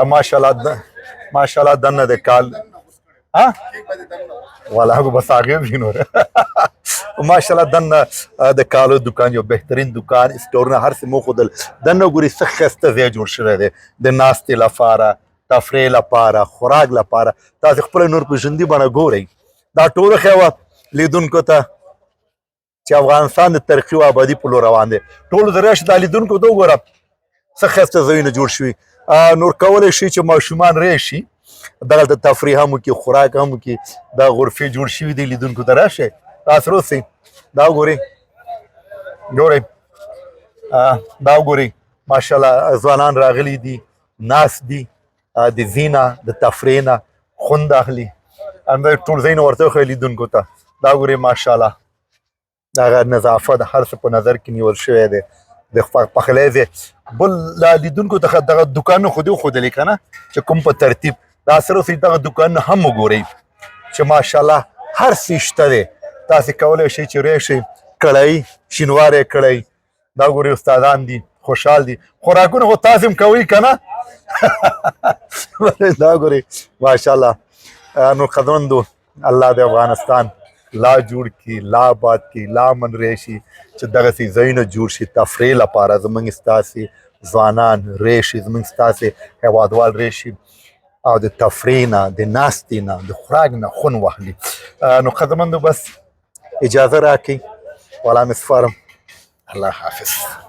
ماشاءالله دنه د کال ها والله کو بس آگے بھی نور ماشاءالله دنه د کالو دکان یو بهترین دکان سٹورونه هر څه مو خودل دنه ګوري څه ښایسته ځای جوړ شوی دی د ناستې لپاره تفریح لپاره خوراک لپاره تاسو خپل نور پیژندي بڼه ګورئ دا ټوله ښه لیدونکو ته چې افغانستان د ترقي او ابادي په لور روان دی ټولو د راشي دا لیدونکو ته وګوره څه ښایسته ځایونه جوړ شوي نور کولی شي چې ماشومان راشي دغلته تفریح هم وکړي خوراک هم وکړي دا غرفې جوړ شوي دي لیدونکو ته راشئ راسره اوسئ دا وګورئ دا وګورئ ماشاءالله ځوانان راغلي دي ناست دي د زینه د تفریح نه خوند اخلي همدا ټول ځایونه ورته وښیه لیدونکو ته دا وګورئ ماشاءالله دغه نظافت هر څه په نظر کې نیول شوی دی د پخلی ځای بل لیدونکو ته دغه دوکانونه خو دې وښودلې که نه چې کوم په ترتیب دا سره اوسئ دغه دوکانونه هم وګورئ چې ماشاءالله هر څه شته دی تاسې کولی شئ چې راشئ کړی شینواری کړی دا ګورئ استادان دي خوشحال دي خوراکونه خو تاسې هم کوئ که نه دا ګورئ ماشاءالله نو قدرمندو الله د افغانستان لا جوړ کړي لا آباد کړي لا امن راشي چې دغسې ځایونه جوړ شي تفریح لپاره زموږ ستاسې ځوانان راشي زموږ ستاسې هیوادوال راشي او د تفریح نه د ناستې نه د خوراک نه خوند واخلي نو قدرمندو بس اجازه راکړئ والله مې سپارم الله حافظ